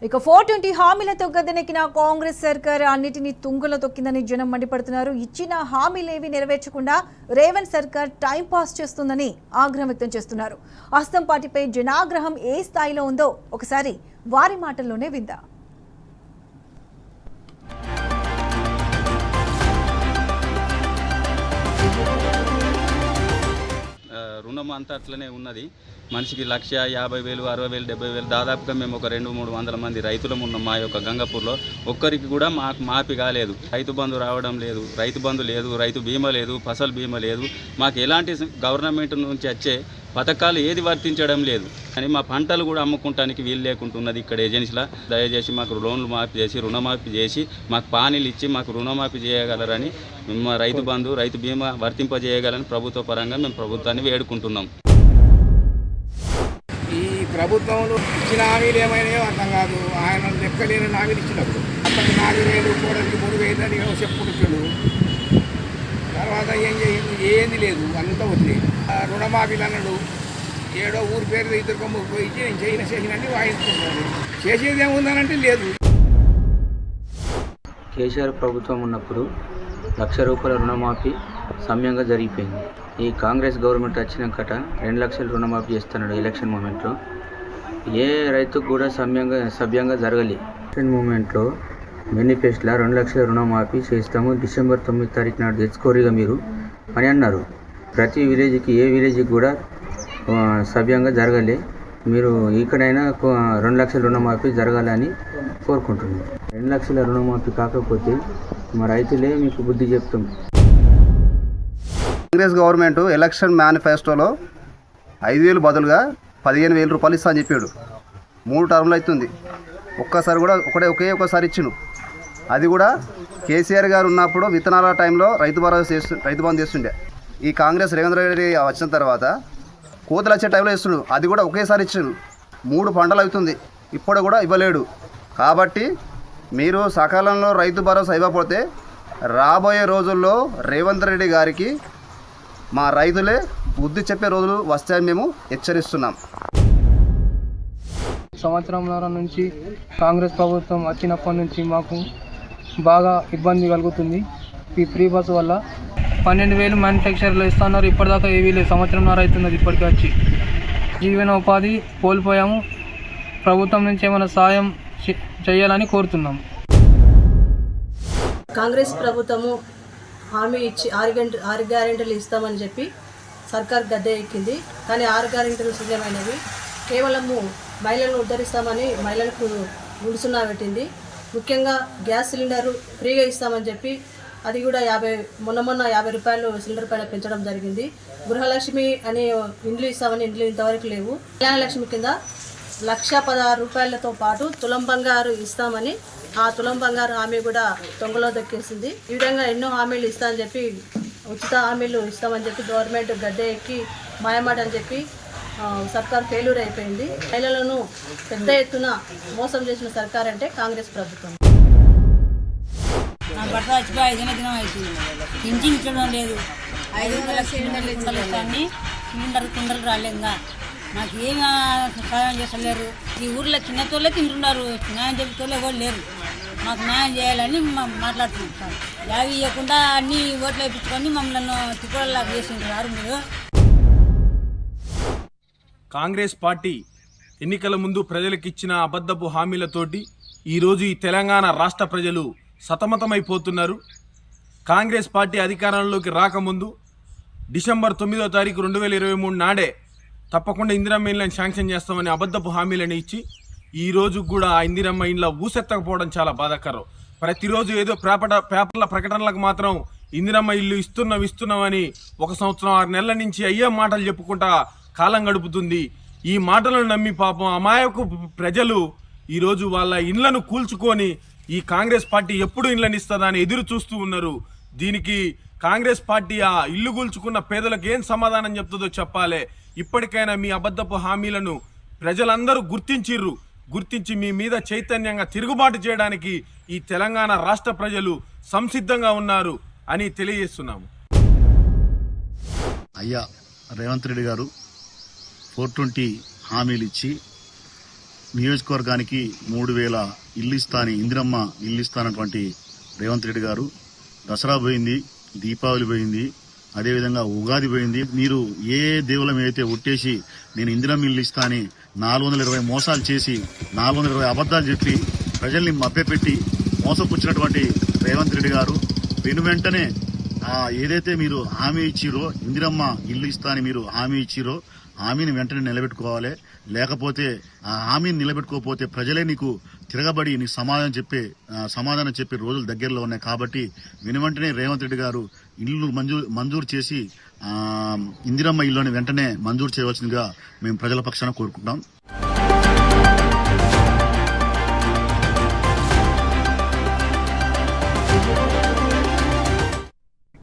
ఇక 420 హామీలతో గద్దెనెక్కిన కాంగ్రెస్ సర్కార్ అన్నిటినీ తుంగలో తొక్కిందని జనం మండిపడుతున్నారు. ఇచ్చిన హామీలేవి నెరవేర్చకుండా రేవంత్ సర్కార్ టైం పాస్ చేస్తుందని ఆగ్రహం వ్యక్తం చేస్తున్నారు. హస్తం పార్టీపై జనాగ్రహం ఏ స్థాయిలో ఉందో ఒకసారి వారి మాటల్లోనే విందాం. రుణం అంతా అట్లనే ఉన్నది. మనిషికి 1,50,000, 60,000, 70,000 దాదాపుగా మేము ఒక 200-300 మంది రైతులం ఉన్నాం. మా యొక్క గంగపూర్లో ఒక్కరికి కూడా మాకు మాఫీ కాలేదు. రైతు బంధు రావడం లేదు, రైతు బంధు లేదు, రైతు బీమా లేదు, ఫసల్ బీమా లేదు. మాకు ఎలాంటి గవర్నమెంట్ నుంచి వచ్చే పథకాలు ఏది వర్తించడం లేదు. కానీ మా పంటలు కూడా అమ్ముకుంటానికి వీలు లేకుంటున్నది ఇక్కడ ఏజెన్సీలో. దయచేసి మాకు లోన్లు మాఫీ చేసి రుణమాఫీ చేసి మాకు పానీలు ఇచ్చి మాకు రుణమాఫీ చేయగలరని మా రైతు బంధు రైతు బీమా వర్తింపజేయగలని ప్రభుత్వ పరంగా మేము ప్రభుత్వాన్ని వేడుకుంటున్నాం. ఈ ప్రభుత్వంలో ఇచ్చిన హామీలు ఏమైనాయో అర్థం కాదు. ఆయన లెక్కలేని హామీలు ఇచ్చినప్పుడు అప్పటికి 4,000 కోడలికి 3,000 అని చెప్పుకుంటున్నాడు. తర్వాత ఏం చేయండి, ఏంది లేదు, అంతా వదిలే. రుణమాఫీలు అన్నాడు, ఏడో ఊరి పేరు ఇద్దరు కొమ్ము పోయి నేను చేసినట్టు వాయించుకున్నాడు. చేసేది ఏముందనంటే లేదు. కేసీఆర్ ప్రభుత్వం ఉన్నప్పుడు ₹1,00,000 రుణమాఫీ సమ్యంగా జరిగిపోయింది. ఈ కాంగ్రెస్ గవర్నమెంట్ వచ్చినాకట 2 లక్షలు రుణమాఫీ చేస్తున్నాడు. ఎలక్షన్ మూమెంట్లో ఏ రైతుకు కూడా సభ్యంగా జరగలేదు. ఎలక్షన్ మూమెంట్లో మేనిఫెస్టోలో 2 లక్షల రుణమాఫీ చేస్తాము, డిసెంబర్ 9 తారీఖు నాడు తెచ్చుకోరిగా మీరు అని అన్నారు. ప్రతి విలేజ్కి ఏ విలేజ్కి కూడా సభ్యంగా జరగలే. మీరు ఇక్కడైనా 2 లక్షల రుణమాఫీ జరగాలని కోరుకుంటున్నాను. 2 లక్షల రుణమాఫీ కాకపోతే మా రైతులే మీకు బుద్ధి చెప్తాం. కాంగ్రెస్ గవర్నమెంట్ ఎలక్షన్ మేనిఫెస్టోలో 5,000 బదులుగా 15,000 రూపాయలు ఇస్తా అని చెప్పాడు. 3 టర్ములు అవుతుంది. ఒక్కసారి కూడా ఒకేసారి ఇచ్చిండు. అది కూడా కేసీఆర్ గారు ఉన్నప్పుడు విత్తనాల టైంలో రైతు బంధు చేస్తుండే. ఈ కాంగ్రెస్ రేవంత్ రెడ్డి వచ్చిన తర్వాత కోతలు వచ్చే టైంలో ఇస్తుండు. అది కూడా ఒకేసారి ఇచ్చిండు. 3 పంటలు అవుతుంది, ఇప్పుడు కూడా ఇవ్వలేడు. కాబట్టి మీరు సకాలంలో రైతు భరోసా ఇవ్వకపోతే రాబోయే రోజుల్లో రేవంత్ రెడ్డి గారికి మా రైతులే బుద్ధి చెప్పే రోజులు వస్తాయని మేము హెచ్చరిస్తున్నాం. సంవత్సరంన్నర నుంచి కాంగ్రెస్ ప్రభుత్వం వచ్చినప్పటి నుంచి మాకు బాగా ఇబ్బంది కలుగుతుంది. ఈ ఫ్రీ బస్సు వల్ల 12,000 మ్యానుఫ్యాక్చర్లు ఇస్తున్నారు. ఇప్పటిదాకా ఏవీ లేదు. సంవత్సరంన్నర అవుతున్నది ఇప్పటికి వచ్చి. జీవన ఉపాధి కోల్పోయాము. ప్రభుత్వం నుంచి ఏమైనా సాయం చేయాలని కోరుతున్నాము. కాంగ్రెస్ ప్రభుత్వము హామీ ఇచ్చి 6 గ్యారెంటీలు ఇస్తామని చెప్పి సర్కార్ గద్దె ఎక్కింది. కానీ 6 గ్యారెంటీలు శూన్యమైనవి. కేవలము మహిళలను ఉద్ధరిస్తామని మహిళలకు గుడిసున్నా పెట్టింది. ముఖ్యంగా గ్యాస్ సిలిండరు ఫ్రీగా ఇస్తామని చెప్పి అది కూడా మొన్న 50 రూపాయలు సిలిండర్ పైన పెంచడం జరిగింది. గృహలక్ష్మి అని ఇండ్లు ఇస్తామని ఇండ్లు ఇంతవరకు లేవు. కళ్యాణ లక్ష్మి కింద 1,16,000 రూపాయలతో పాటు తులం బంగారు ఇస్తామని ఆ తులం బంగారు హామీ కూడా తొంగలో దక్కేసింది. ఈ విధంగా ఎన్నో హామీలు ఇస్తామని చెప్పి ఉచిత హామీలు ఇస్తామని చెప్పి గవర్నమెంట్ గద్దె ఎక్కి మాయమాట అని చెప్పి సర్కార్ ఫెయిల్యూర్ అయిపోయింది. మహిళలను పెద్ద ఎత్తున మోసం చేసిన సర్కార్ అంటే కాంగ్రెస్ ప్రభుత్వం. నా భర్త చచ్చిపోయి 5 దినం అవుతుంది. పింఛన్ ఇచ్చడం లేదు. 500 సిలిండర్లు ఇస్తాన్ని కుండలు రాలేంగా నాకు ఏమి సహాయం చేస్తలేరు. ఈ ఊర్లో చిన్నతోళ్ళే తింటున్నారు, న్యాయం చెప్పేటోళ్ళు ఎవరు లేరు. మాకు న్యాయం చేయాలని మాట్లాడుతున్నాం సార్. యావి ఇవ్వకుండా అన్ని ఓట్లు వేయించుకొని మమ్మల్ని తిప్పులాగా చేసింటారు మీరు. కాంగ్రెస్ పార్టీ ఎన్నికల ముందు ప్రజలకిచ్చిన అబద్ధపు హామీలతోటి ఈరోజు ఈ తెలంగాణ రాష్ట్ర ప్రజలు సతమతమైపోతున్నారు. కాంగ్రెస్ పార్టీ అధికారంలోకి రాకముందు డిసెంబర్ 9వ తారీఖు 2023 నాడే తప్పకుండా ఇందిరమ్మ ఇండ్లను శాంక్షన్ చేస్తామని అబద్ధపు హామీలను ఇచ్చి ఈరోజు కూడా ఆ ఇందిరమ్మ ఇండ్ల ఊసెత్తకపోవడం చాలా బాధాకరం. ప్రతిరోజు ఏదో పేపర్ల ప్రకటనలకు మాత్రం ఇందిరమ్మ ఇల్లు ఇస్తున్నామని 1 సంవత్సరం 6 నెలల నుంచి అయ్యే మాటలు చెప్పుకుంటా కాలం గడుపుతుంది. ఈ మాటలను నమ్మి పాపం అమాయకు ప్రజలు ఈరోజు వాళ్ళ ఇండ్లను కూల్చుకొని ఈ కాంగ్రెస్ పార్టీ ఎప్పుడు ఇండ్లను ఇస్తుందా అని ఎదురు చూస్తూ ఉన్నారు. దీనికి కాంగ్రెస్ పార్టీ ఆ ఇల్లు కూల్చుకున్న పేదలకు ఏం సమాధానం చెప్తుందో చెప్పాలి. ఇప్పటికైనా మీ అబద్ధపు హామీలను ప్రజలందరూ గుర్తించి మీ మీద చైతన్యంగా తిరుగుబాటు చేయడానికి ఈ తెలంగాణ రాష్ట్ర ప్రజలు సంసిద్ధంగా ఉన్నారు అని తెలియజేస్తున్నాము. అయ్యా రేవంత్ రెడ్డి గారు 420 హామీలు ఇచ్చి నియోజకవర్గానికి 3,000 ఇల్లు ఇస్తాని ఇందిరమ్మ ఇల్లు ఇస్తానటువంటి రేవంత్ రెడ్డి గారు దసరా పోయింది, దీపావళి పోయింది, అదేవిధంగా ఉగాది పోయింది. మీరు ఏ దేవులం అయితే ఒట్టేసి నేను ఇందిరమ్మ ఇల్లు ఇస్తా అని 420 మోసాలు చేసి 420 అబద్దాలు చెప్పి ప్రజల్ని మభ్యపెట్టి మోసపుచ్చినటువంటి రేవంత్ రెడ్డి గారు వెంటనే ఏదైతే మీరు హామీ ఇచ్చిరో ఇందిరమ్మ ఇల్లు ఇస్తా అని మీరు హామీ ఇచ్చిరో హామీని వెంటనే నిలబెట్టుకోవాలి. లేకపోతే ఆ హామీని నిలబెట్టుకోకపోతే ప్రజలే నీకు తిరగబడి నీకు సమాధానం చెప్పే రోజులు దగ్గరలో ఉన్నాయి. కాబట్టి వెంటనే రేవంత్ రెడ్డి గారు ఇల్లు మంజూరు చేసి ఇందిరమ్మ ఇల్లుని వెంటనే మంజూరు చేయవలసిందిగా మేము ప్రజల పక్షాన కోరుకుంటాం.